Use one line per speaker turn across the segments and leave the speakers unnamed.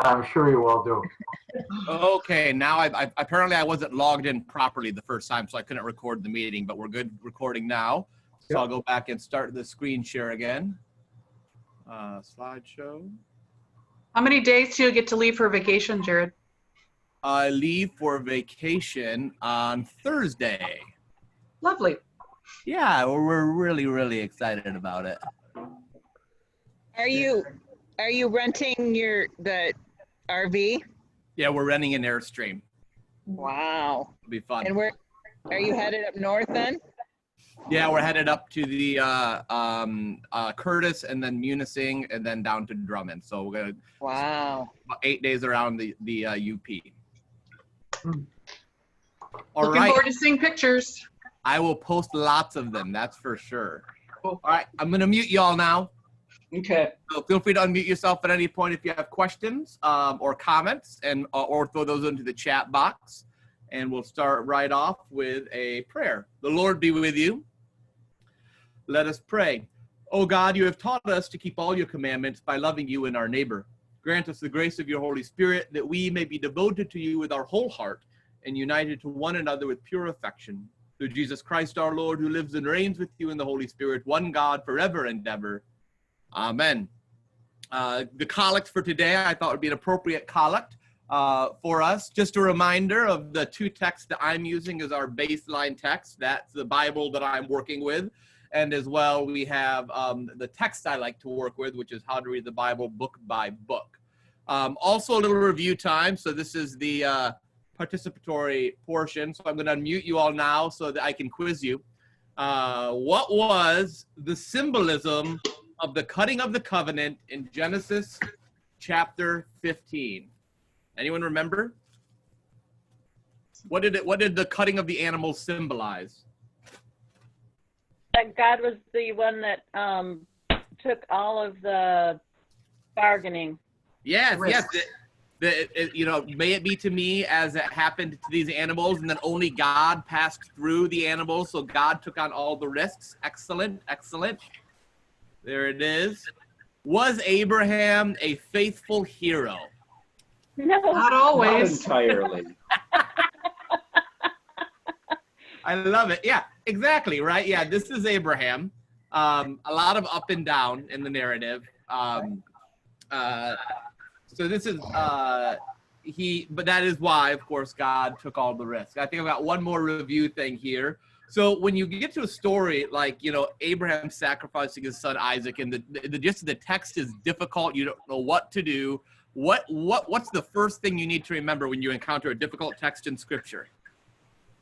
I'm sure you all do.
Okay, now apparently I wasn't logged in properly the first time, so I couldn't record the meeting, but we're good recording now. So I'll go back and start the screen share again. Slideshow.
How many days do you get to leave for vacation, Jared?
I leave for vacation on Thursday.
Lovely.
Yeah, we're really, really excited about it.
Are you renting the RV?
Yeah, we're renting an Airstream.
Wow.
It'll be fun.
And are you headed up north then?
Yeah, we're headed up to the Curtis and then Munising and then down to Drummond. So we're gonna about 8 days around the UP. All
Looking
right.
forward to seeing pictures.
I will post lots of them, that's for sure.
Cool.
All right, I'm gonna mute y'all now.
Okay.
So feel free to unmute yourself at any point if you have questions or comments, and or throw those into the chat box. And we'll start right off with a prayer. The Lord be with you. Let us pray. Oh God, you have taught us to keep all your commandments by loving you and our neighbor. Grant us the grace of your Holy Spirit that we may be devoted to you with our whole heart and united to one another with pure affection. Through Jesus Christ our Lord, who lives and reigns with you in the Holy Spirit, one God forever and ever. Amen. The collect for today I thought would be an appropriate collect for us. Just a reminder of the two texts that I'm using as our baseline text. That's the Bible that I'm working with. And as well, we have the text I like to work with, which is how to read the Bible book by book. Also a little review time. So this is the participatory portion. So I'm going to unmute you all now so that I can quiz you. What was the symbolism of the cutting of the covenant in Genesis chapter 15? Anyone remember? What did the cutting of the animals symbolize?
That God was the one that took all of the bargaining.
Yes, you know, may it be to me as it happened to these animals, and then only God passed through the animals, so God took on all the risks. Excellent, excellent. There it is. Was Abraham a faithful hero?
No.
Not always.
Not entirely.
I love it. Yeah, exactly, right? Yeah, this is Abraham. A lot of up and down in the narrative. So this is, but that is why, of course, God took all the risk. I think I've got one more review thing here. So when you get to a story like, you know, Abraham sacrificing his son Isaac, and the gist of the text is difficult, you don't know what to do. What's the first thing you need to remember when you encounter a difficult text in Scripture?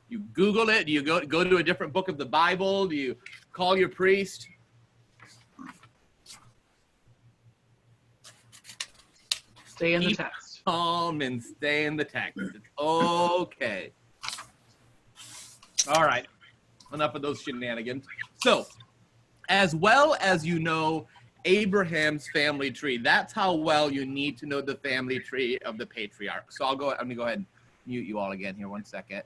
You Google it. Do you go to a different book of the Bible? Do you call your priest?
Stay in the text.
Calm and stay in the text. It's okay. All right. Enough of those shenanigans. So, as well as you know Abraham's family tree, that's how well you need to know the family tree of the patriarch. So I'm gonna go ahead and mute you all again here. 1 second.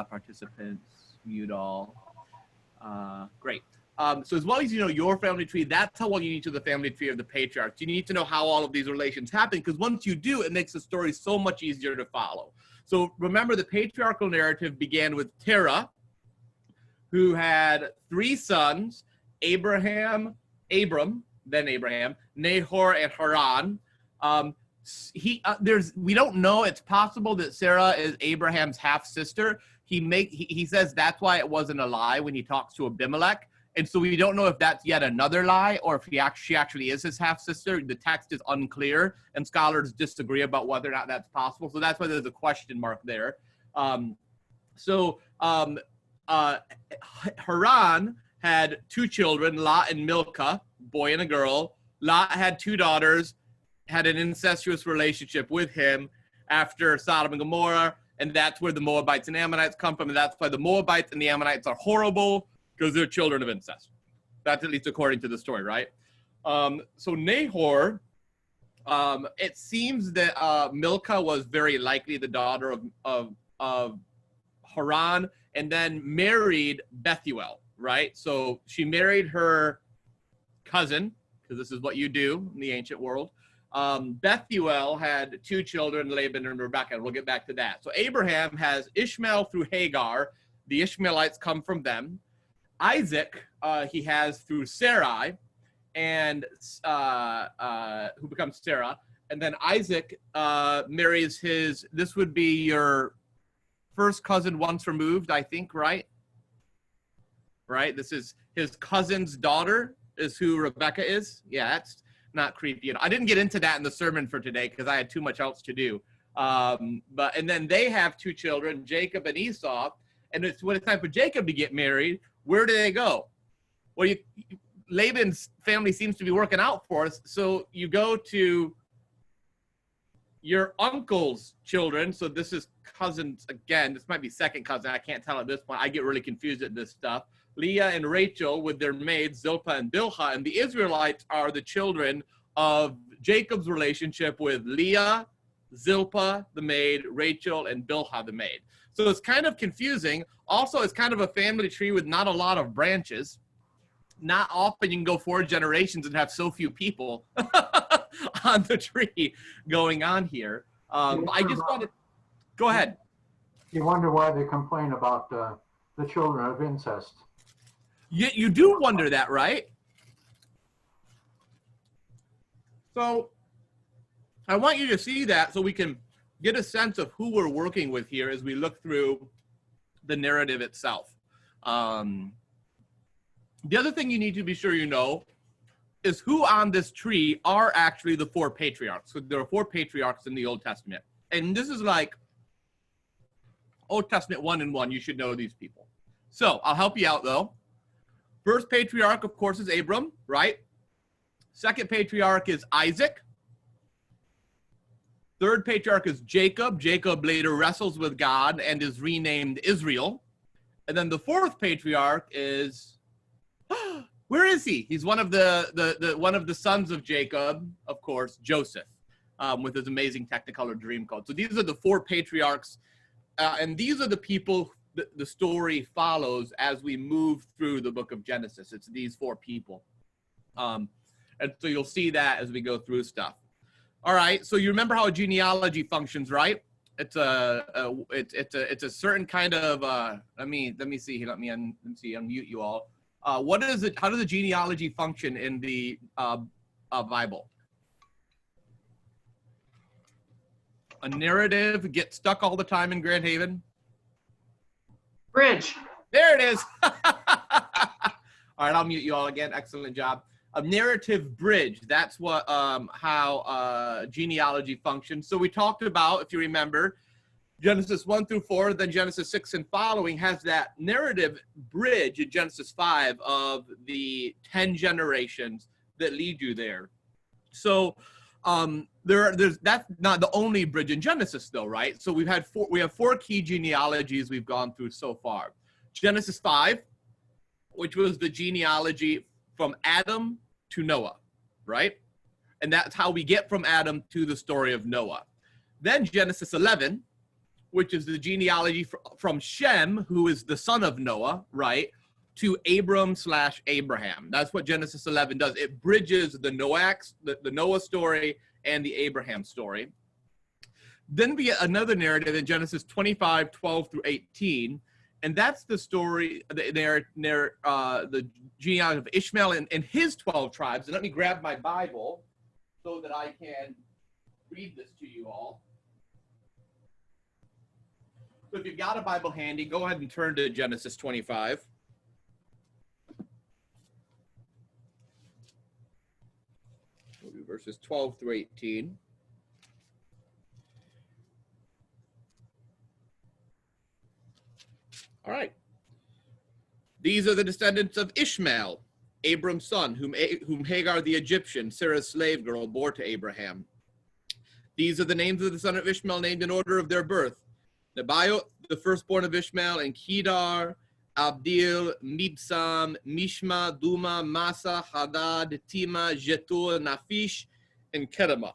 Participants, mute all. Great. So as well as you know your family tree, that's how well you need to know the family tree of the patriarchs. You need to know how all of these relations happen, because once you do, it makes the story so much easier to follow. So remember, the patriarchal narrative began with Terah, who had 3 sons, Abram, Nahor, and Haran. We don't know. It's possible that Sarah is Abraham's half sister. He says that's why it wasn't a lie when he talks to Abimelech. And so we don't know if that's yet another lie or if she actually is his half sister. The text is unclear, and scholars disagree about whether or not that's possible. So that's why there's a question mark there. Haran had 2 children, Lot and Milcah, boy and a girl. Lot had 2 daughters, had an incestuous relationship with him after Sodom and Gomorrah, and that's where the Moabites and Ammonites come from, and that's why the Moabites and the Ammonites are horrible, because they're children of incest. That's at least according to the story, right? So Nahor, it seems that Milcah was very likely the daughter of Haran, and then married Bethuel, right? So she married her cousin, because this is what you do in the ancient world. Bethuel had 2 children, Laban and Rebekah, and we'll get back to that. So Abraham has Ishmael through Hagar. The Ishmaelites come from them. Isaac, he has through Sarai, and who becomes Sarah. And then Isaac marries this would be your first cousin once removed, I think, right? Right? This is his cousin's daughter is who Rebekah is. Yeah, that's not creepy. I didn't get into that in the sermon for today because I had too much else to do. And then they have 2 children, Jacob and Esau. And when it's time for Jacob to get married, where do they go? Well, Laban's family seems to be working out for us. So you go to your uncle's children. So this is cousins again. This might be second cousin. I can't tell at this point. I get really confused at this stuff. Leah and Rachel with their maids, Zilpah and Bilhah. And the Israelites are the children of Jacob's relationship with Leah, Zilpah, the maid, Rachel, and Bilhah, the maid. So it's kind of confusing. Also, it's kind of a family tree with not a lot of branches. Not often you can go 4 generations and have so few people on the tree going on here. I just wanted, go ahead.
You wonder why they complain about the children of incest.
You do wonder that, right? So I want you to see that so we can get a sense of who we're working with here as we look through the narrative itself. The other thing you need to be sure you know is who on this tree are actually the 4 patriarchs. So there are 4 patriarchs in the Old Testament. And this is like Old Testament 1 and 1. You should know these people. So I'll help you out though. First patriarch, of course, is Abram, right? Second patriarch is Isaac. Third patriarch is Jacob. Jacob later wrestles with God and is renamed Israel. And then the fourth patriarch is, where is he? He's one of the sons of Jacob, of course, Joseph, with his amazing Technicolor dream code. So these are the 4 patriarchs, and these are the people the story follows as we move through the book of Genesis. It's these 4 people. And so you'll see that as we go through stuff. All right, so you remember how a genealogy functions, right? It's a certain kind of let me see, let me unmute you all. What is it? How does a genealogy function in the Bible? A narrative gets stuck all the time in Grand Haven.
Bridge.
There it is. All right, I'll mute you all again. Excellent job. A narrative bridge. That's what how genealogy functions. So we talked about, if you remember, Genesis 1 through 4, then Genesis 6 and following has that narrative bridge in Genesis 5 of the 10 generations that lead you there. So there's that's not the only bridge in Genesis though, right? So we have 4 key genealogies we've gone through so far. Genesis 5, which was the genealogy from Adam to Noah, right? And that's how we get from Adam to the story of Noah. Then Genesis 11, which is the genealogy from Shem, who is the son of Noah, right, to Abram/Abraham. That's what Genesis 11 does. It bridges the Noah story and the Abraham story. Then we get another narrative in Genesis 25, 12 through 18. And that's the story, the genealogy of Ishmael and his 12 tribes. And let me grab my Bible so that I can read this to you all. So if you've got a Bible handy, go ahead and turn to Genesis 25. We'll do verses 12 through 18. All right. These are the descendants of Ishmael, Abram's son, whom Hagar the Egyptian, Sarah's slave girl, bore to Abraham. These are the names of the son of Ishmael named in order of their birth. Nebaioth, the firstborn of Ishmael, and Kedar, Abdil, Mibsam, Mishma, Duma, Masa, Hadad, Tima, Jetur, Naphish, and Kedemah.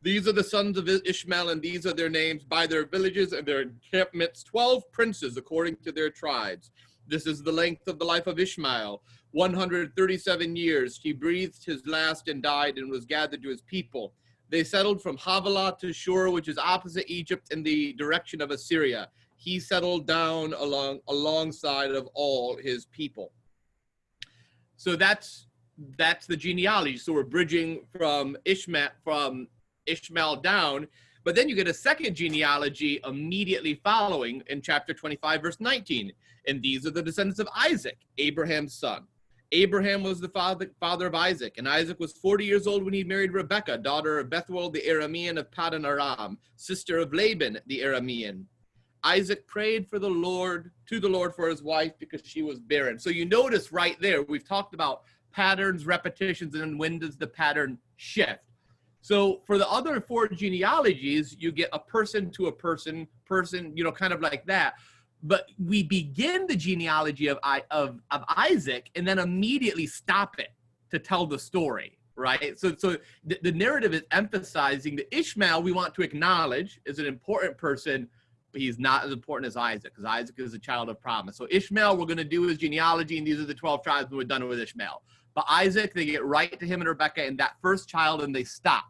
These are the sons of Ishmael, and these are their names by their villages and their encampments, 12 princes according to their tribes. This is the length of the life of Ishmael, 137 years. He breathed his last and died and was gathered to his people. They settled from Havilah to Shur, which is opposite Egypt in the direction of Assyria. He settled down alongside of all his people. So that's the genealogy. So we're bridging from Ishmael down, but then you get a second genealogy immediately following in chapter 25, verse 19. And these are the descendants of Isaac, Abraham's son. Abraham was the father of Isaac, and Isaac was 40 years old when he married Rebekah, daughter of Bethuel the Aramean of Paddan Aram, sister of Laban the Aramean. Isaac prayed to the Lord for his wife because she was barren. So you notice right there, we've talked about patterns, repetitions, and then when does the pattern shift? So for the other four genealogies, you get a person to a person, kind of like that. But we begin the genealogy of Isaac and then immediately stop it to tell the story, right? So the narrative is emphasizing that Ishmael we want to acknowledge is an important person, but he's not as important as Isaac, because Isaac is a child of promise. So Ishmael, we're going to do his genealogy, and these are the 12 tribes, and we're done with Ishmael. But Isaac, they get right to him and Rebekah and that first child, and they stop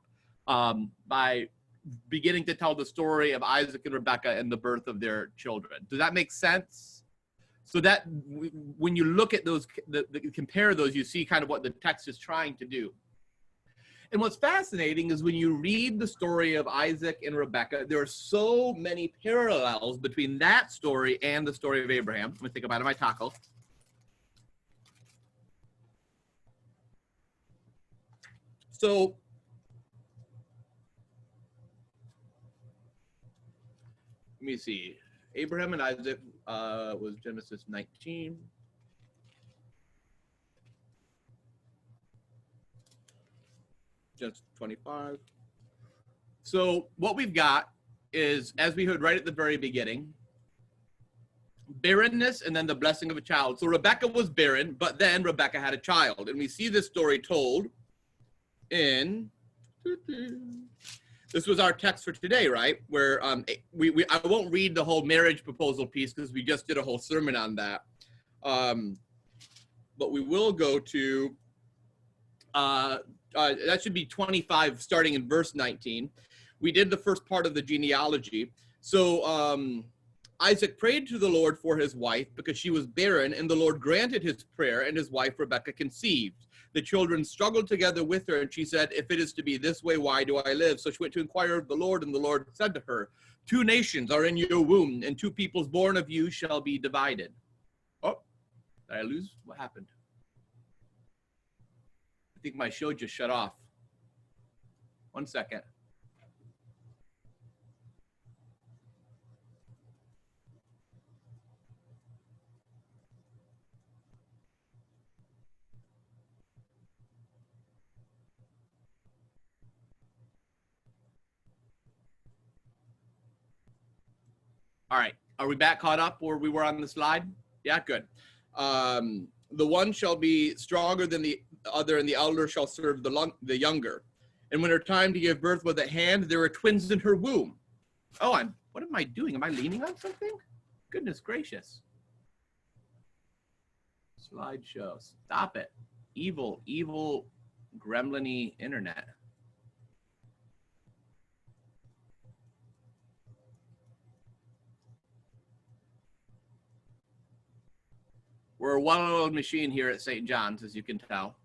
by beginning to tell the story of Isaac and Rebekah and the birth of their children. Does that make sense? So that when you look at those, compare those, you see kind of what the text is trying to do. And what's fascinating is when you read the story of Isaac and Rebekah, there are so many parallels between that story and the story of Abraham. Let me think about it, my taco. So let me see. Abraham and Isaac was Genesis 19. Genesis 25. So what we've got is, as we heard right at the very beginning, barrenness and then the blessing of a child. So Rebekah was barren, but then Rebekah had a child. And we see this story told in... This was our text for today, right? Where I won't read the whole marriage proposal piece because we just did a whole sermon on that. But we will go to, that should be 25, starting in verse 19. We did the first part of the genealogy. So Isaac prayed to the Lord for his wife because she was barren, and the Lord granted his prayer, and his wife Rebekah conceived. The children struggled together with her, and she said, if it is to be this way, why do I live? So she went to inquire of the Lord, and the Lord said to her, 2 nations are in your womb, and 2 peoples born of you shall be divided. Oh, did I lose? What happened? I think my show just shut off. 1 second. All right, are we back caught up where we were on the slide? Yeah, good. The one shall be stronger than the other, and the elder shall serve the younger. And when her time to give birth was at hand, there were twins in her womb. Oh, what am I doing? Am I leaning on something? Goodness gracious. Slideshow, stop it. Evil gremlin-y internet. We're a well-oiled machine here at St. John's, as you can tell.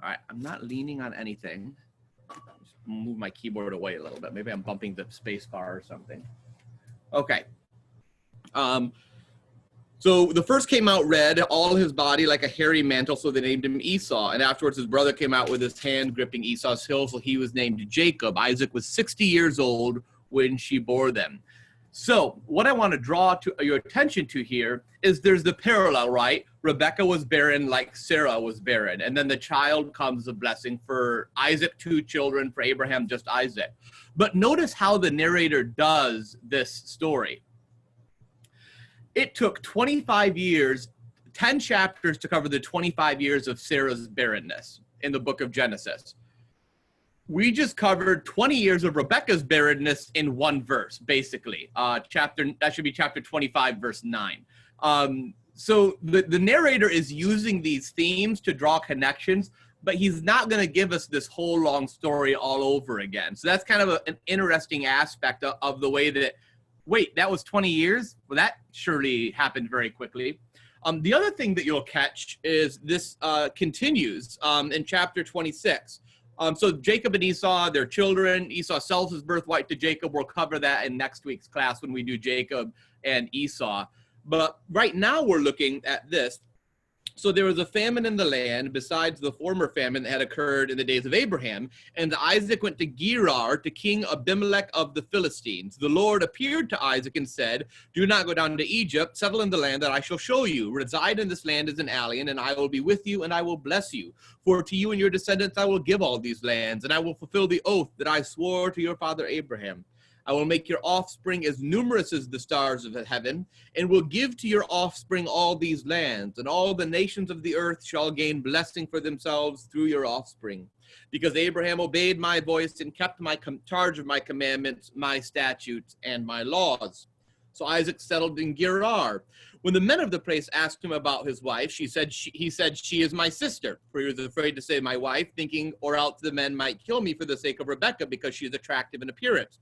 All right, I'm not leaning on anything. Just move my keyboard away a little bit. Maybe I'm bumping the space bar or something. Okay. So the first came out red, all his body like a hairy mantle, so they named him Esau. And afterwards his brother came out with his hand gripping Esau's heel, so he was named Jacob. Isaac was 60 years old when she bore them. So what I want to draw to your attention to here is there's the parallel, right? Rebekah was barren like Sarah was barren. And then the child comes a blessing. For Isaac, 2 children. For Abraham, just Isaac. But notice how the narrator does this story. It took 25 years, 10 chapters to cover the 25 years of Sarah's barrenness in the book of Genesis. We just covered 20 years of Rebekah's barrenness in 1 verse, basically. That should be chapter 25, verse 9. So the narrator is using these themes to draw connections, but he's not going to give us this whole long story all over again. So that's kind of an interesting aspect of the way that, wait, that was 20 years? Well, that surely happened very quickly. The other thing that you'll catch is this continues in chapter 26. So Jacob and Esau, their children, Esau sells his birthright to Jacob. We'll cover that in next week's class when we do Jacob and Esau. But right now we're looking at this. So there was a famine in the land besides the former famine that had occurred in the days of Abraham. And Isaac went to Gerar to King Abimelech of the Philistines. The Lord appeared to Isaac and said, do not go down to Egypt, settle in the land that I shall show you. Reside in this land as an alien, and I will be with you, and I will bless you. For to you and your descendants I will give all these lands, and I will fulfill the oath that I swore to your father Abraham. I will make your offspring as numerous as the stars of heaven, and will give to your offspring all these lands, and all the nations of the earth shall gain blessing for themselves through your offspring. Because Abraham obeyed my voice and kept my charge of my commandments, my statutes, and my laws. So Isaac settled in Gerar. When the men of the place asked him about his wife, he said, she is my sister. For he was afraid to say my wife, thinking, or else the men might kill me for the sake of Rebekah, because she is attractive in appearance.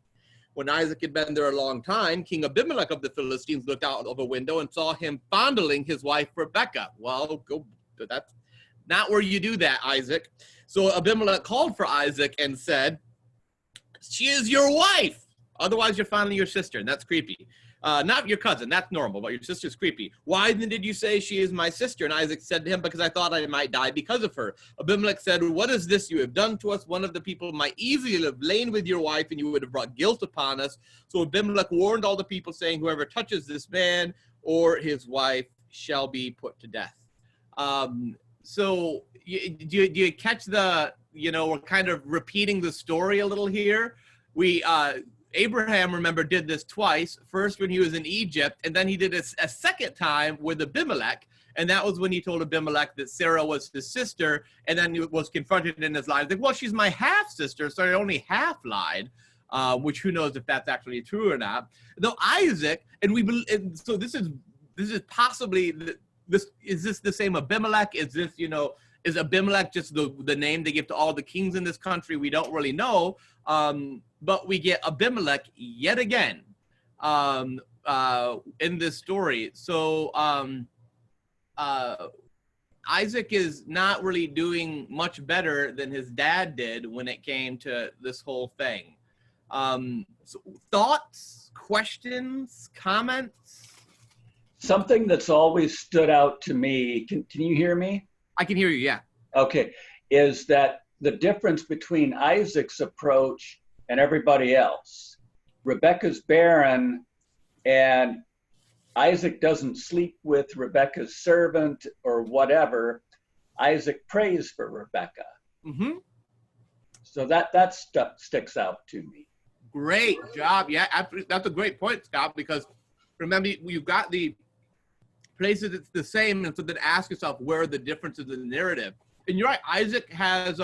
When Isaac had been there a long time, King Abimelech of the Philistines looked out of a window and saw him fondling his wife Rebekah. Well, that's not where you do that, Isaac. So Abimelech called for Isaac and said, she is your wife. Otherwise, you're fondling your sister, and that's creepy. Not your cousin, that's normal, but your sister's creepy. Why then did you say she is my sister? And Isaac said to him, because I thought I might die because of her. Abimelech said, what is this you have done to us? One of the people might easily have lain with your wife, and you would have brought guilt upon us. So Abimelech warned all the people, saying, whoever touches this man or his wife shall be put to death. So do you catch the, we're kind of repeating the story a little here. Abraham, remember, did this twice. First when he was in Egypt, and then he did it a second time with Abimelech. And that was when he told Abimelech that Sarah was his sister, and then he was confronted in his life. Like, well, she's my half-sister, so I only half lied, which who knows if that's actually true or not. Though Isaac, so this is possibly, is this the same Abimelech? Is this, is Abimelech just the name they give to all the kings in this country? We don't really know. But we get Abimelech yet again in this story. So Isaac is not really doing much better than his dad did when it came to this whole thing. So thoughts, questions, comments?
Something that's always stood out to me, can you hear me?
I can hear you, yeah.
Okay, is that the difference between Isaac's approach and everybody else. Rebekah's barren, and Isaac doesn't sleep with Rebekah's servant or whatever. Isaac prays for Rebekah.
Mm-hmm.
So that stuff sticks out to me.
Great job. Yeah, absolutely. That's a great point, Scott, because remember, you've got the places it's the same, and so then ask yourself, where are the differences in the narrative? And you're right, Isaac has,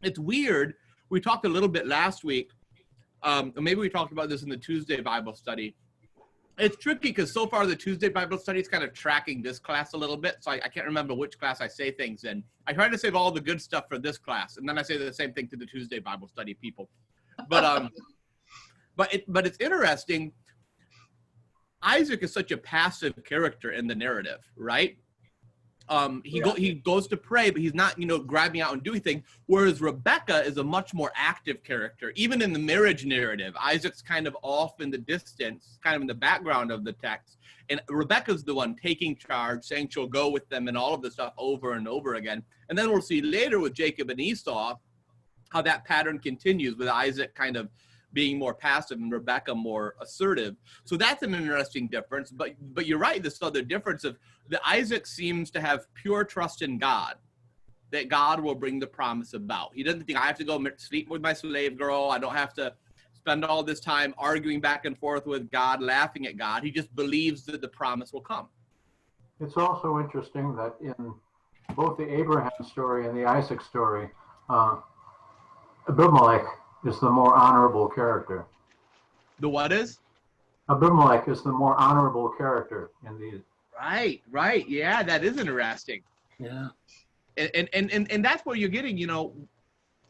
it's weird. We talked a little bit last week, or maybe we talked about this in the Tuesday Bible study. It's tricky because so far the Tuesday Bible study is kind of tracking this class a little bit, so I can't remember which class I say things in. I try to save all the good stuff for this class, and then I say the same thing to the Tuesday Bible study people. But but it's interesting. Isaac is such a passive character in the narrative, right? He goes to pray, but he's not, grabbing out and doing things. Whereas Rebekah is a much more active character. Even in the marriage narrative, Isaac's kind of off in the distance, kind of in the background of the text. And Rebekah's the one taking charge, saying she'll go with them and all of this stuff over and over again. And then we'll see later with Jacob and Esau, how that pattern continues with Isaac kind of being more passive and Rebekah more assertive. So that's an interesting difference. But you're right, this other difference of that Isaac seems to have pure trust in God, that God will bring the promise about. He doesn't think I have to go sleep with my slave girl. I don't have to spend all this time arguing back and forth with God, laughing at God. He just believes that the promise will come.
It's also interesting that in both the Abraham story and the Isaac story, Abimelech is the more honorable character.
The what is?
Abimelech is the more honorable character in these.
Right. Yeah, that is interesting.
Yeah.
And that's what you're getting,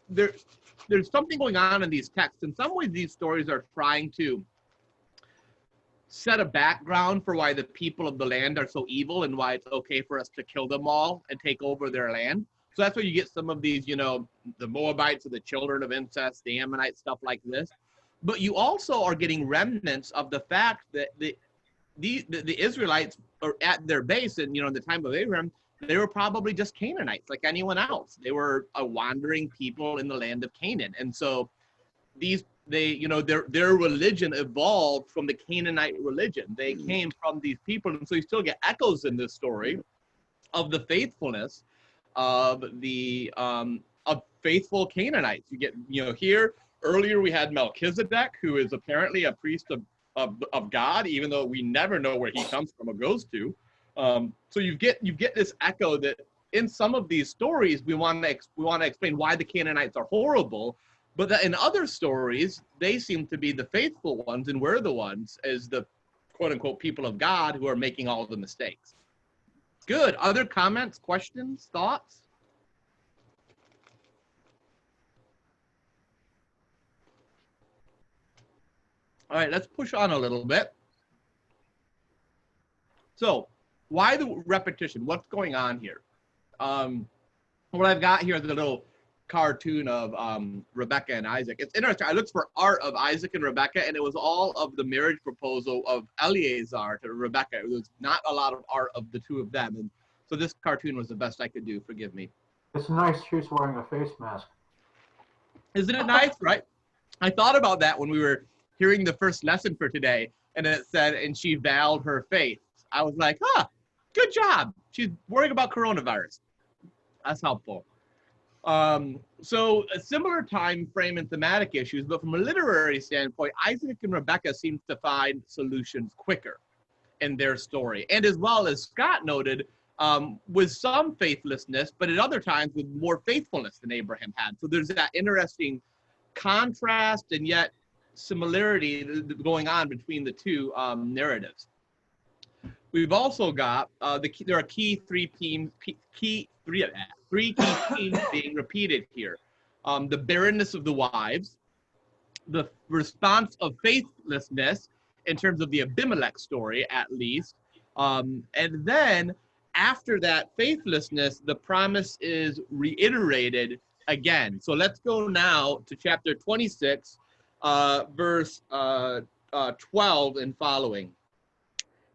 there's something going on in these texts. In some ways, these stories are trying to set a background for why the people of the land are so evil and why it's okay for us to kill them all and take over their land. So that's where you get some of these, the Moabites or the children of incest, the Ammonites, stuff like this. But you also are getting remnants of the fact that the Israelites are at their base, and in the time of Abraham, they were probably just Canaanites like anyone else. They were a wandering people in the land of Canaan. And so their religion evolved from the Canaanite religion. They came from these people. And so you still get echoes in this story of the faithfulness of of faithful Canaanites. You get, here earlier we had Melchizedek, who is apparently a priest of God, even though we never know where he comes from or goes to. So you get this echo that in some of these stories we want to explain why the Canaanites are horrible, but that in other stories they seem to be the faithful ones, and we're the ones as the quote unquote people of God who are making all the mistakes. Good. Other comments, questions, thoughts? All right, let's push on a little bit. So, why the repetition? What's going on here? What I've got here is a little cartoon of Rebekah and Isaac. It's interesting. I looked for art of Isaac and Rebekah, and it was all of the marriage proposal of Eleazar to Rebekah. It was not a lot of art of the two of them. And so this cartoon was the best I could do. Forgive me.
It's nice she's wearing a face mask.
Isn't it nice, right? I thought about that when we were hearing the first lesson for today, and it said, and she veiled her face. I was like, good job. She's worrying about coronavirus. That's helpful. So a similar time frame and thematic issues, but from a literary standpoint, Isaac and Rebekah seem to find solutions quicker in their story. And as well as Scott noted, with some faithlessness, but at other times with more faithfulness than Abraham had. So there's that interesting contrast and yet similarity going on between the two narratives. We've also got there are three key themes being repeated here: the barrenness of the wives, the response of faithlessness in terms of the Abimelech story, at least, and then after that faithlessness, the promise is reiterated again. So let's go now to chapter 26, verse 12 and following.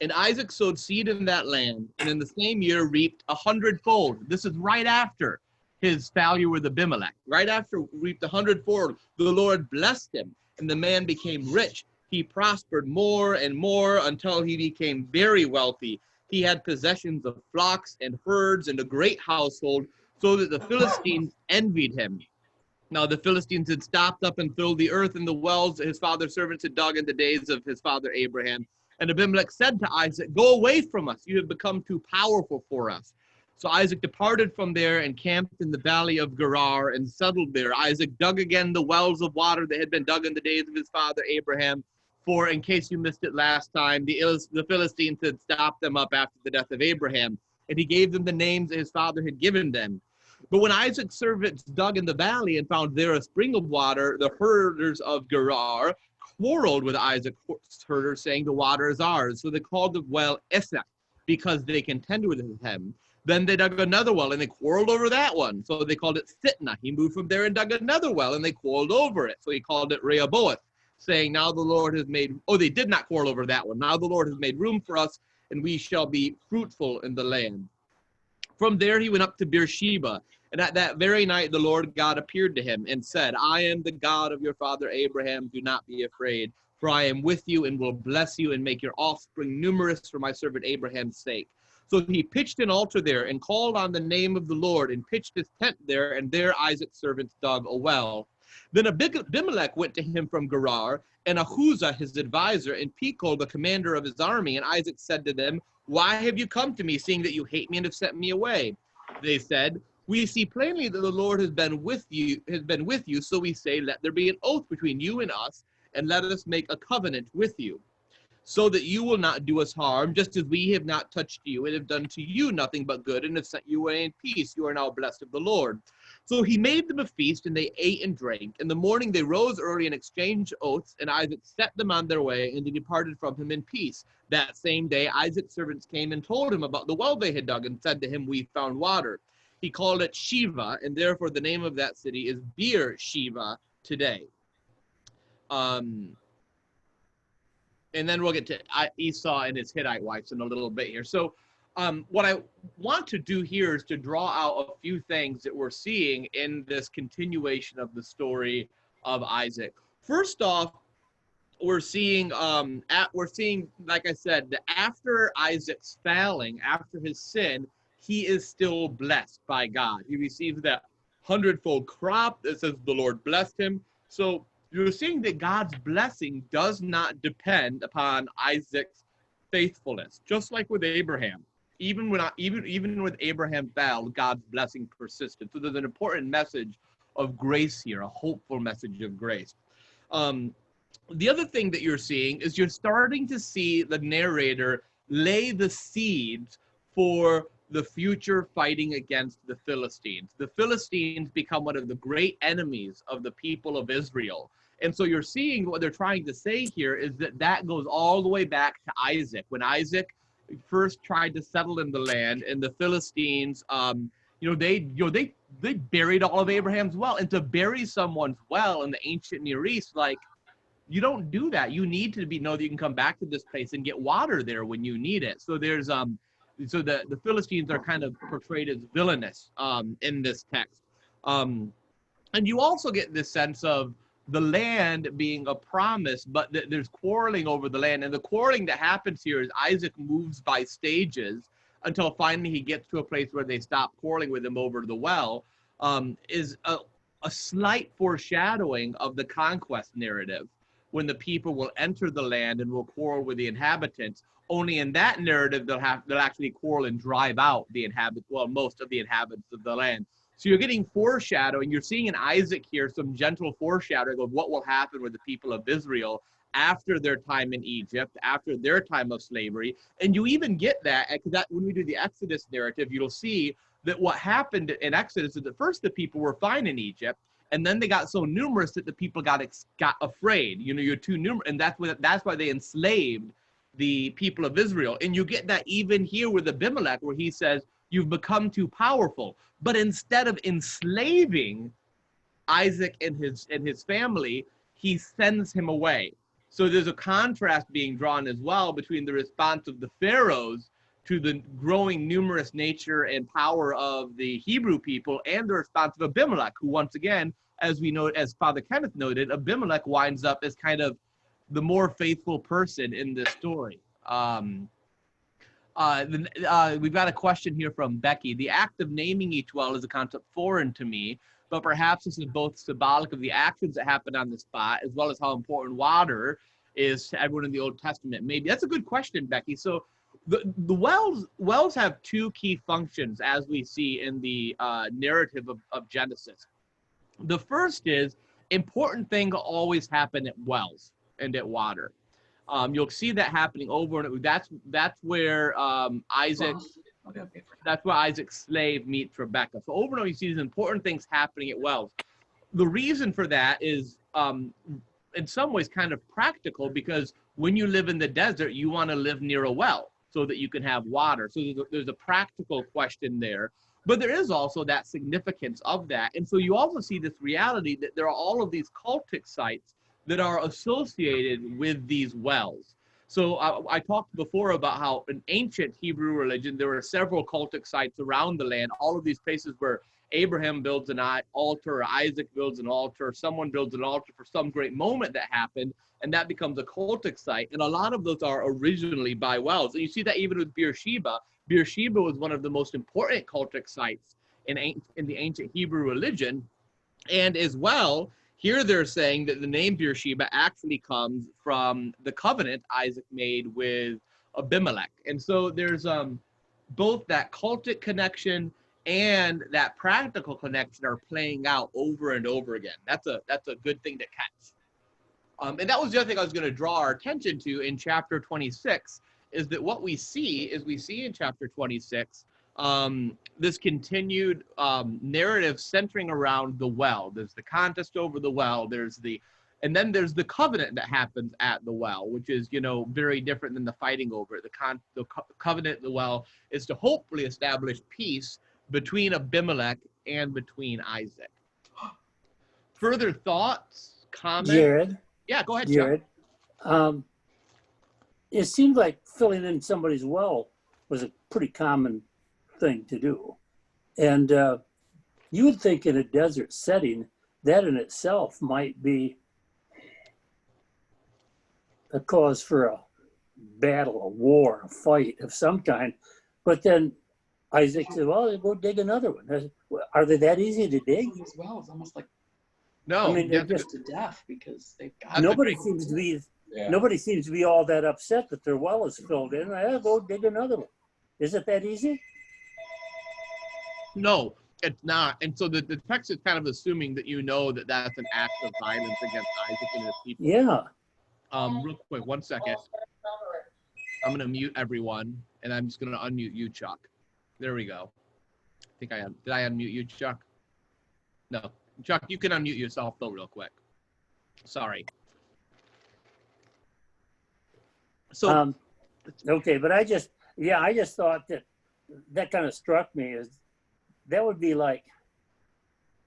And Isaac sowed seed in that land, and in the same year reaped 100-fold. This is right after his failure with Abimelech. Right after reaped 100-fold, the Lord blessed him, and the man became rich. He prospered more and more until he became very wealthy. He had possessions of flocks and herds and a great household, so that the Philistines envied him. Now the Philistines had stopped up and filled the earth and the wells that his father's servants had dug in the days of his father Abraham. And Abimelech said to Isaac, "Go away from us. You have become too powerful for us." So Isaac departed from there and camped in the valley of Gerar and settled there. Isaac dug again the wells of water that had been dug in the days of his father Abraham. For in case you missed it last time, the Philistines had stopped them up after the death of Abraham. And he gave them the names that his father had given them. But when Isaac's servants dug in the valley and found there a spring of water, the herders of Gerar quarreled with Isaac's herders, saying, "The water is ours." So they called the well Esek, because they contended with him. Then they dug another well, and they quarreled over that one. So they called it Sitnah. He moved from there and dug another well, and they quarreled over it. So he called it Rehoboth, saying, "Now the Lord has made..." Oh, they did not quarrel over that one. "Now the Lord has made room for us, and we shall be fruitful in the land." From there he went up to Beersheba, and at that very night the Lord God appeared to him and said, "I am the God of your father Abraham. Do not be afraid, for I am with you and will bless you and make your offspring numerous for my servant Abraham's sake." So he pitched an altar there and called on the name of the Lord and pitched his tent there, and there Isaac's servants dug a well. Then Abimelech went to him from Gerar, and Ahuzah his advisor, and Pekah the commander of his army. And Isaac said to them, "Why have you come to me, seeing that you hate me and have sent me away?" They said, "We see plainly that the Lord has been with you, so we say, let there be an oath between you and us, and let us make a covenant with you." so that you will not do us harm, just as we have not touched you and have done to you nothing but good and have sent you away in peace. You are now blessed of the Lord. So he made them a feast, and they ate and drank. In the morning they rose early and exchanged oaths, and Isaac set them on their way, and they departed from him in peace. That same day Isaac's servants came and told him about the well they had dug, and said to him, we found water. He called it Shiva, and therefore the name of that city is Beer Shiva today. And then we'll get to Esau and his Hittite wives in a little bit here. So what I want to do here is to draw out a few things that we're seeing in this continuation of the story of Isaac. First off, we're seeing, like I said, that after Isaac's failing, after his sin, he is still blessed by God. He receives that 100-fold crop that says the Lord blessed him. So you're seeing that God's blessing does not depend upon Isaac's faithfulness, just like with Abraham. Even with Abraham failed, God's blessing persisted. So there's an important message of grace here, a hopeful message of grace. The other thing that you're seeing is you're starting to see the narrator lay the seeds for the future fighting against the Philistines. The Philistines become one of the great enemies of the people of Israel. And so you're seeing what they're trying to say here is that goes all the way back to Isaac. When Isaac first tried to settle in the land, and the Philistines, they buried all of Abraham's well. And to bury someone's well in the ancient Near East, like, you don't do that. You need to know that you can come back to this place and get water there when you need it. So there's so the Philistines are kind of portrayed as villainous in this text. And you also get this sense of the land being a promise, but there's quarreling over the land. And the quarreling that happens here is Isaac moves by stages until finally he gets to a place where they stop quarreling with him over the well, is a slight foreshadowing of the conquest narrative, when the people will enter the land and will quarrel with the inhabitants. Only in that narrative they'll actually quarrel and drive out most of the inhabitants of the land. So you're getting foreshadowing. You're seeing in Isaac here some gentle foreshadowing of what will happen with the people of Israel after their time in Egypt, after their time of slavery. And you even get that when we do the Exodus narrative, you'll see that what happened in Exodus is at first the people were fine in Egypt, and then they got so numerous that the people got afraid. You're too numerous, and that's why they enslaved the people of Israel. And you get that even here with Abimelech, where he says, you've become too powerful. But instead of enslaving Isaac and his family, he sends him away. So there's a contrast being drawn as well between the response of the pharaohs to the growing numerous nature and power of the Hebrew people, and the response of Abimelech, who once again, as we know, as Father Kenneth noted, Abimelech winds up as kind of the more faithful person in this story. We've got a question here from Becky. The act of naming each well is a concept foreign to me, but perhaps this is both symbolic of the actions that happen on the spot, as well as how important water is to everyone in the Old Testament. Maybe that's a good question, Becky. So the wells have two key functions, as we see in the narrative of Genesis. The first is important things always happen at wells and at water. You'll see that happening over and over. That's where Isaac's slave meets Rebekah. So over and over you see these important things happening at wells. The reason for that is in some ways kind of practical, because when you live in the desert, you want to live near a well so that you can have water. So there's a practical question there. But there is also that significance of that. And so you also see this reality that there are all of these cultic sites that are associated with these wells. So I talked before about how in ancient Hebrew religion, there were several cultic sites around the land, all of these places where Abraham builds an altar, or Isaac builds an altar, or someone builds an altar for some great moment that happened, and that becomes a cultic site. And a lot of those are originally by wells. And you see that even with Beersheba. Beersheba was one of the most important cultic sites in the ancient Hebrew religion. And as well, here they're saying that the name Beersheba actually comes from the covenant Isaac made with Abimelech. And so there's both that cultic connection and that practical connection are playing out over and over again. That's a good thing to catch. And that was the other thing I was going to draw our attention to in chapter 26, is that what we see in chapter 26, this continued narrative centering around the well. There's the contest over the well. And then there's the covenant that happens at the well, which is, very different than the fighting over it. The covenant at the well is to hopefully establish peace between Abimelech and between Isaac. Further thoughts, comments?
Jared,
Yeah, go ahead, Chuck.
Jared. It seemed like filling in somebody's well was a pretty common thing to do. And you would think in a desert setting, that in itself might be a cause for a battle, a war, a fight of some kind. But then Isaac said, well, go dig another one. I said, well, are they that easy to dig?
As well, it's almost like
No,
I mean, they're
to
just,
death because they've got
nobody seems to be
Yeah.
nobody seems to be all that upset that their well is filled in. Go dig another one. Is it that easy?
no, it's not. And so the text is kind of assuming that that that's an act of violence against Isaac and his people.
Yeah.
Real quick, 1 second. I'm gonna mute everyone, and I'm just gonna unmute you, Chuck. There we go. I think I am. Did I unmute you, Chuck? No, Chuck, you can unmute yourself though, real quick. Sorry. So
Okay, but I just thought that kind of struck me as that would be like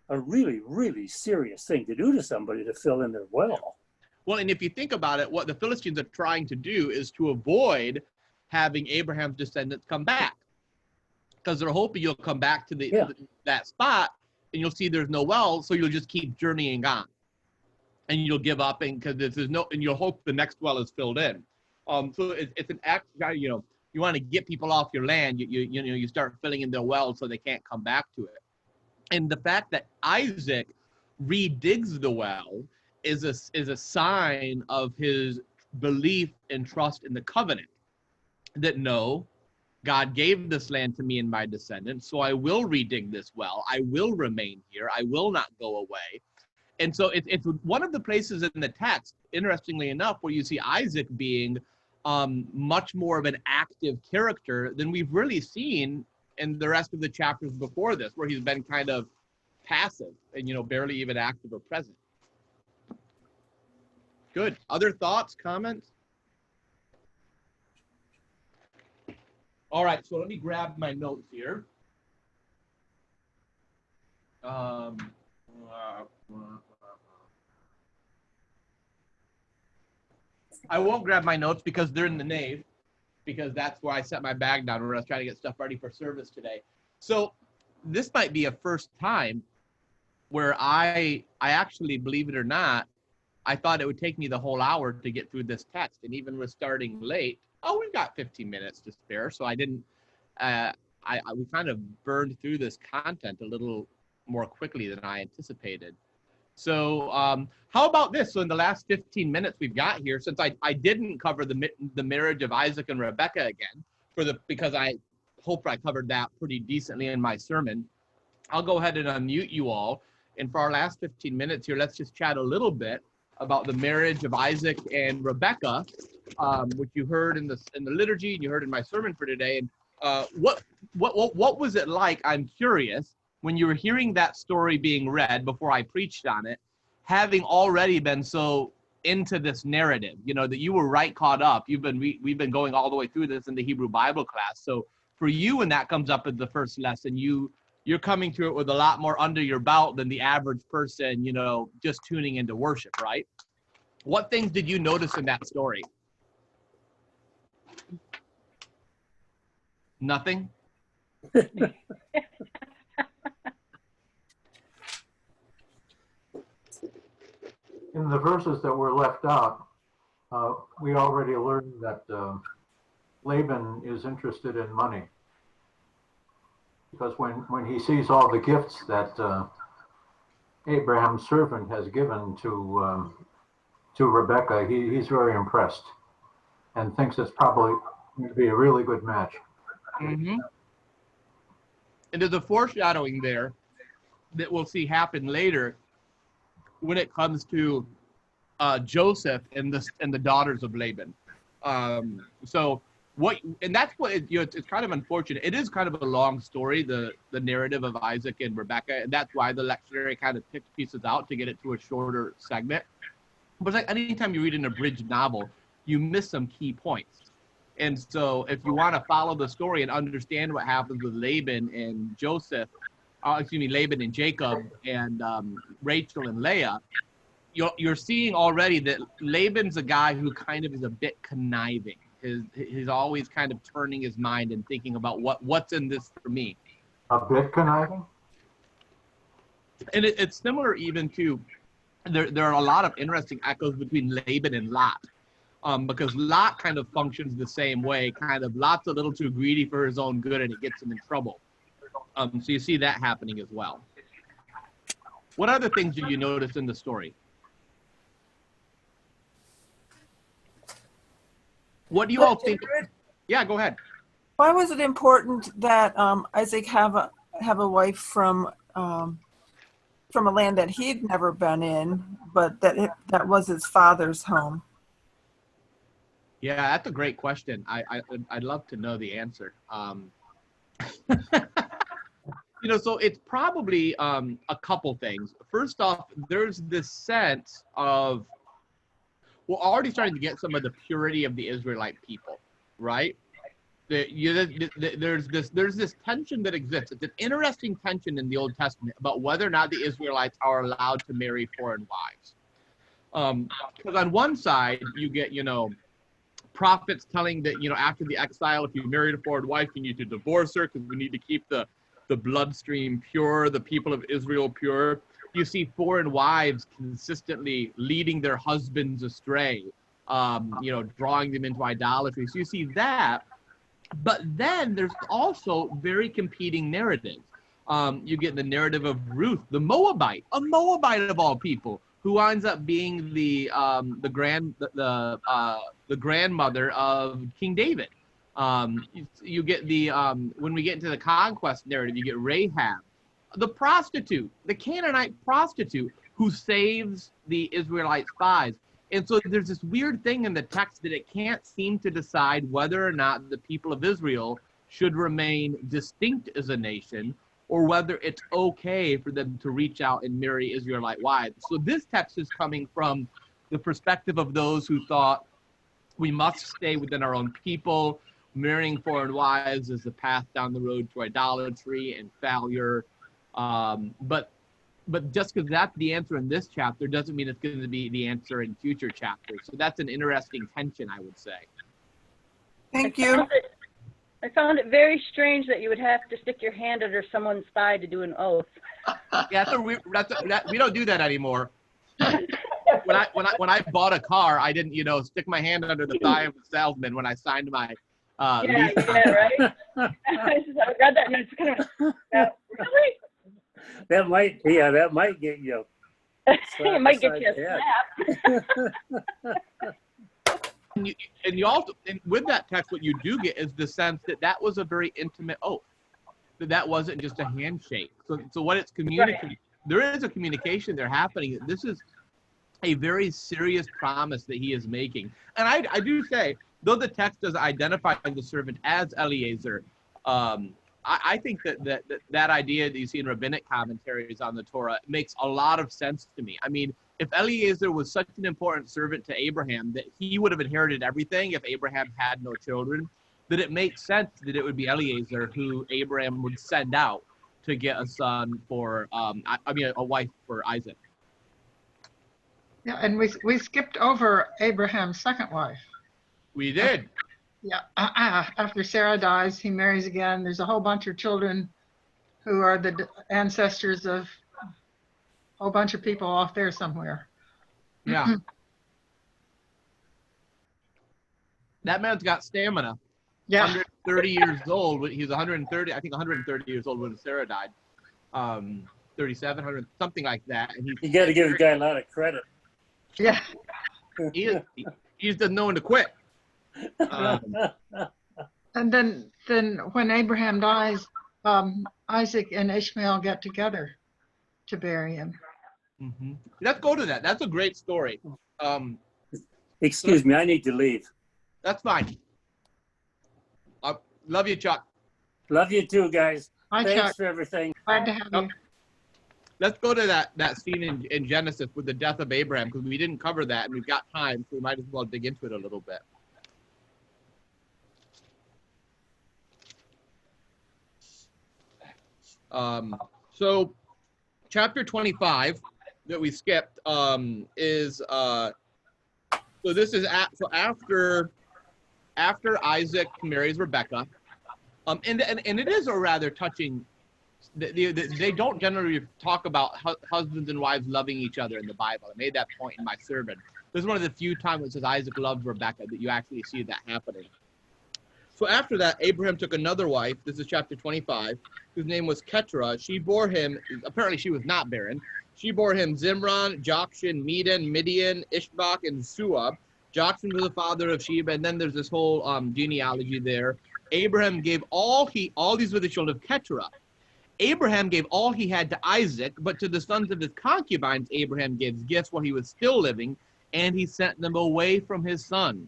a really, really serious thing to do to somebody to fill in their well.
Well, and if you think about it, what the Philistines are trying to do is to avoid having Abraham's descendants come back, because they're hoping you'll come back to that spot and you'll see there's no well, so you'll just keep journeying on, and you'll give up, and because there's no, and you'll hope the next well is filled in. So it's an act, you want to get people off your land, you start filling in their wells so they can't come back to it. And the fact that Isaac redigs the well is a sign of his belief and trust in the covenant, that no, God gave this land to me and my descendants, so I will redig this well. I will remain here. I will not go away. And so it's one of the places in the text, interestingly enough, where you see Isaac being much more of an active character than we've really seen in the rest of the chapters before this, where he's been kind of passive and, barely even active or present. Good. Other thoughts, comments? All right, so let me grab my notes here. I won't grab my notes because they're in the nave, because that's where I set my bag down when I was trying to get stuff ready for service today. So this might be a first time where I actually, believe it or not, I thought it would take me the whole hour to get through this text, and even with starting late, we've got 15 minutes to spare. So I didn't, we kind of burned through this content a little more quickly than I anticipated. So how about this? So in the last 15 minutes we've got here, since I didn't cover the marriage of Isaac and Rebekah again, because I hope I covered that pretty decently in my sermon, I'll go ahead and unmute you all. And for our last 15 minutes here, let's just chat a little bit about the marriage of Isaac and Rebekah, which you heard in the liturgy and you heard in my sermon for today. And what was it like? I'm curious, when you were hearing that story being read before I preached on it, having already been so into this narrative, that you were right caught up. We've been going all the way through this in the Hebrew Bible class. So for you, when that comes up in the first lesson, you're coming through it with a lot more under your belt than the average person, just tuning into worship, right? What things did you notice in that story? Nothing?
In the verses that were left out, we already learned that Laban is interested in money. Because when he sees all the gifts that Abraham's servant has given to Rebekah, he's very impressed and thinks it's probably going to be a really good match.
Mm-hmm. And there's a foreshadowing there that we'll see happen later when it comes to Joseph and the daughters of Laban. So what, and that's what it's kind of unfortunate. It is kind of a long story, the narrative of Isaac and Rebekah, and that's why the lectionary kind of picks pieces out to get it to a shorter segment. But it's like anytime you read an abridged novel, you miss some key points. And so if you want to follow the story and understand what happens with Laban and Joseph, Laban and Jacob and Rachel and Leah, you're seeing already that Laban's a guy who kind of is a bit conniving. He's always kind of turning his mind and thinking about what's in this for me.
A bit conniving?
And it's similar even to, there are a lot of interesting echoes between Laban and Lot. Because Lot kind of functions the same way, kind of Lot's a little too greedy for his own good and it gets him in trouble. So you see that happening as well. What other things did you notice in the story? What do you all think? Yeah, go ahead.
Why was it important that Isaac have a wife from a land that he'd never been in, but that was his father's home?
Yeah, that's a great question. I'd love to know the answer. So it's probably a couple things. First off, there's this sense of, we're already starting to get some of the purity of the Israelite people, right? There's this tension that exists. It's an interesting tension in the Old Testament about whether or not the Israelites are allowed to marry foreign wives. Because on one side, you get, prophets telling that, after the exile, if you married a foreign wife, you need to divorce her because we need to keep the bloodstream pure, the people of Israel pure. You see foreign wives consistently leading their husbands astray, drawing them into idolatry. So you see that. But then there's also very competing narratives. You get the narrative of Ruth, the Moabite, a Moabite of all people, who winds up being the grandmother of King David. You get when we get into the conquest narrative, you get Rahab, the prostitute, the Canaanite prostitute who saves the Israelite spies. And so there's this weird thing in the text that it can't seem to decide whether or not the people of Israel should remain distinct as a nation, or whether it's okay for them to reach out and marry Israelite wives. So this text is coming from the perspective of those who thought we must stay within our own people. Marrying foreign wives is the path down the road to idolatry and failure. But just because that's the answer in this chapter doesn't mean it's going to be the answer in future chapters. So that's an interesting tension, I would say.
Thank you.
I found it very strange that you would have to stick your hand under someone's thigh to do an oath.
Yeah, we don't do that anymore. When I bought a car, I didn't, stick my hand under the thigh of the salesman when I signed my lease.
Yeah, right. I read that and it's kind of really.
That might get you.
It might get you a slap.
And you also, and with that text, what you do get is the sense that was a very intimate oath. That wasn't just a handshake. So what it's communicating, right. There is a communication there happening. This is a very serious promise that he is making. And I do say, though the text does identify the servant as Eliezer, I think that idea that you see in rabbinic commentaries on the Torah makes a lot of sense to me. I mean, if Eliezer was such an important servant to Abraham that he would have inherited everything if Abraham had no children, that it makes sense that it would be Eliezer who Abraham would send out to get a son for, a wife for Isaac.
Yeah, and we skipped over Abraham's second wife.
We did.
Yeah, after Sarah dies, he marries again. There's a whole bunch of children who are the ancestors of a whole bunch of people off there somewhere.
Yeah. That man's got stamina.
Yeah.
130 years old. He was 130, I think 130 years old when Sarah died. 37, 100, something like that. And
you got to give the guy a lot of credit.
Yeah.
He's just known to quit.
And then when Abraham dies, Isaac and Ishmael get together to bury him.
Mm-hmm. Let's go to that. That's a great story.
Excuse me, I need to leave.
That's fine. Love you, Chuck.
Love you too, guys.
Hi,
Thanks
Chuck.
for everything.
Glad to have you.
Let's go to that scene in Genesis with the death of Abraham, because we didn't cover that, and we've got time, so we might as well dig into it a little bit. So chapter 25 that we skipped is so this is after Isaac marries Rebekah, and it is a rather touching. They don't generally talk about husbands and wives loving each other in the Bible. I made that point in my sermon. This is one of the few times it says Isaac loved Rebekah that you actually see that happening. So after that, Abraham took another wife. This is chapter 25, whose name was Keturah. She bore him, apparently she was not barren. She bore him Zimran, Jokshan, Medan, Midian, Ishbak, and Suah. Jokshan was the father of Sheba, and then there's this whole genealogy there. Abraham gave all these were the children of Keturah. Abraham gave all he had to Isaac, but to the sons of his concubines, Abraham gives gifts while he was still living, and he sent them away from his son,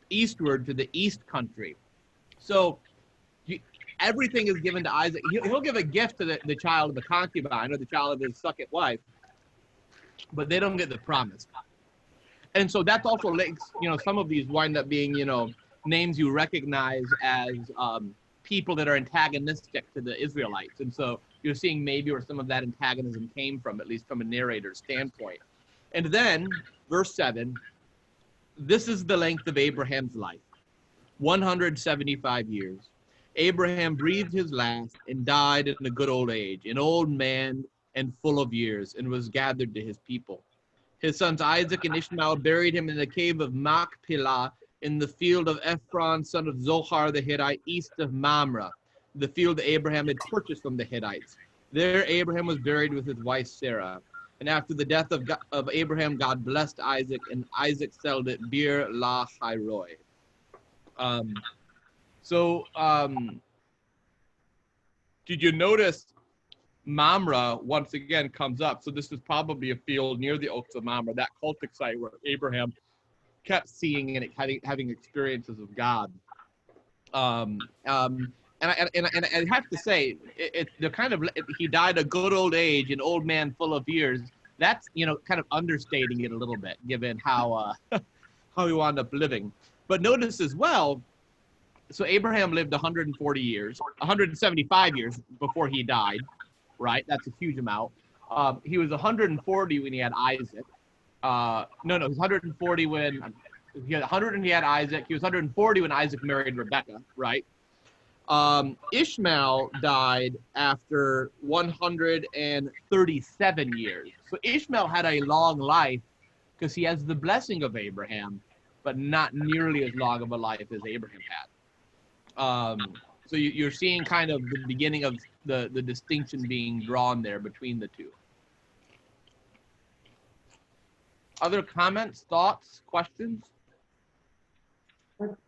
eastward to the east country. So everything is given to Isaac. He'll give a gift to the child of the concubine or the child of his second wife, but they don't get the promise. And so that's also links, some of these wind up being, names you recognize as people that are antagonistic to the Israelites. And so you're seeing maybe where some of that antagonism came from, at least from a narrator's standpoint. And then, verse 7, this is the length of Abraham's life, 175 years. Abraham breathed his last and died in a good old age, an old man and full of years, and was gathered to his people. His sons Isaac and Ishmael buried him in the cave of Machpelah in the field of Ephron, son of Zohar the Hittite, east of Mamre, the field that Abraham had purchased from the Hittites. There Abraham was buried with his wife Sarah. And after the death of Abraham, God blessed Isaac, and Isaac settled at Beer La Hairoi. Did you notice Mamre once again comes up? So this is probably a field near the Oaks of Mamre, that cultic site where Abraham kept seeing and having experiences of God. And I have to say, he died a good old age, an old man full of years. That's kind of understating it a little bit, given how he wound up living. But notice as well, so Abraham lived 140 years, 175 years before he died, right? That's a huge amount. He was 140 when he had Isaac. He was 140 when he had 100 and he had Isaac. He was 140 when Isaac married Rebekah, right? Ishmael died after 137 years. So Ishmael had a long life because he has the blessing of Abraham, but not nearly as long of a life as Abraham had. So you're seeing kind of the beginning of the distinction being drawn there between the two. Other comments, thoughts, questions?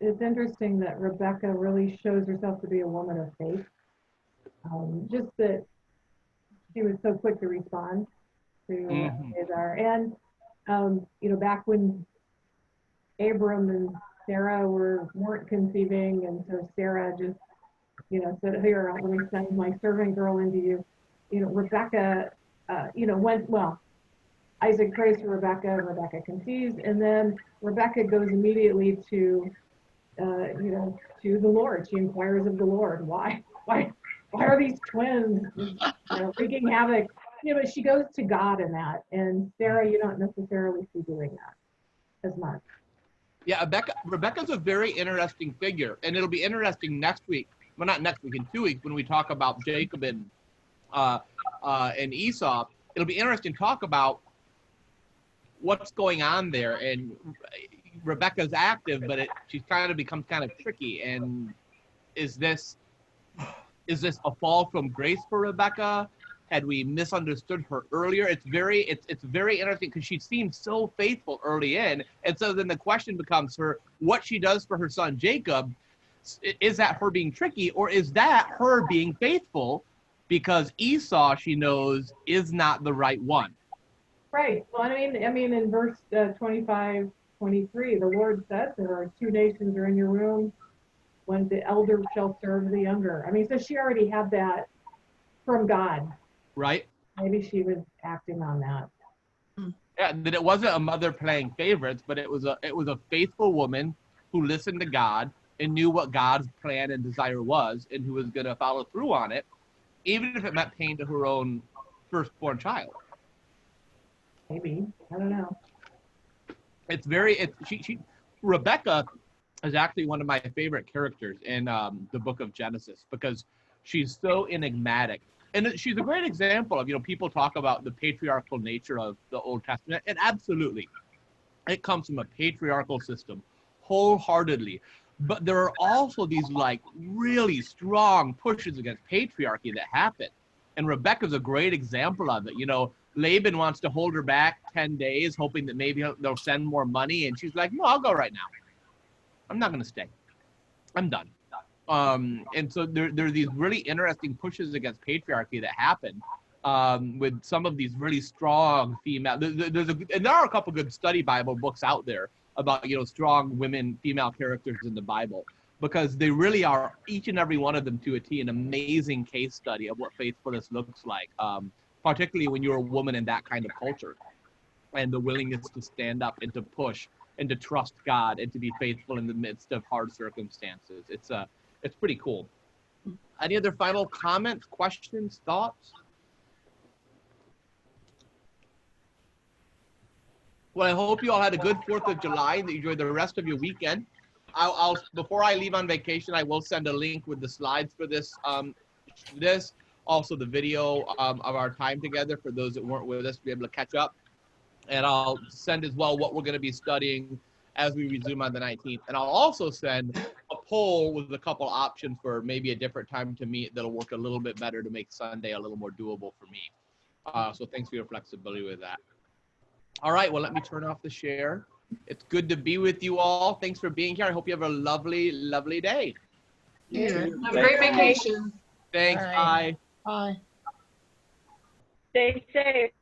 It's interesting that Rebekah really shows herself to be a woman of faith. Just that she was so quick to respond to Hagar. And, back when Abram and Sarah weren't conceiving, and so Sarah just, said, here, let me send my servant girl into you. Rebekah, Isaac prays for Rebekah conceives, and then Rebekah goes immediately to the Lord. She inquires of the Lord, why are these twins wreaking havoc? She goes to God in that, and Sarah, you don't necessarily see doing that as much.
Yeah, Rebekah's a very interesting figure, and it'll be interesting next week. Well, not next week, in 2 weeks, when we talk about Jacob and Esau. It'll be interesting to talk about what's going on there. And Rebekah's active, but she's kind of becomes kind of tricky. And is this a fall from grace for Rebekah? Had we misunderstood her earlier? It's very interesting because she seemed so faithful early in. And so then the question becomes what she does for her son Jacob. Is that her being tricky, or is that her being faithful because Esau, she knows, is not the right one?
Right. Well, I mean, in verse 25, 23, the Lord said there are two nations are in your room. When the elder shall serve the younger. I mean, so she already had that from God.
Right?
Maybe she was acting on that.
Yeah, that it wasn't a mother playing favorites, but it was a faithful woman who listened to God and knew what God's plan and desire was, and who was going to follow through on it, even if it meant pain to her own firstborn child.
Maybe. I don't know.
Rebekah is actually one of my favorite characters in the book of Genesis, because she's so enigmatic. And she's a great example of, people talk about the patriarchal nature of the Old Testament, and absolutely, it comes from a patriarchal system, wholeheartedly. But there are also these like really strong pushes against patriarchy that happen. And Rebekah's a great example of it. Laban wants to hold her back 10 days, hoping that maybe they'll send more money. And she's like, no, I'll go right now. I'm not going to stay. I'm done. And so there are these really interesting pushes against patriarchy that happen with some of these really strong female. There are a couple good study Bible books out there about strong women, female characters in the Bible, because they really are, each and every one of them to a T, an amazing case study of what faithfulness looks like, particularly when you're a woman in that kind of culture, and the willingness to stand up and to push and to trust God and to be faithful in the midst of hard circumstances. It's pretty cool. Any other final comments, questions, thoughts? Well, I hope you all had a good 4th of July and that you enjoyed the rest of your weekend. I'll before I leave on vacation, I will send a link with the slides for this, also the video of our time together for those that weren't with us to be able to catch up. And I'll send as well what we're going to be studying as we resume on the 19th. And I'll also send a poll with a couple options for maybe a different time to meet that'll work a little bit better to make Sunday a little more doable for me. So thanks for your flexibility with that. All right, well, let me turn off the share. It's good to be with you all. Thanks for being here. I hope you have a lovely, lovely day.
Yeah.
Have a great vacation.
Thanks. Bye.
Bye.
Stay safe.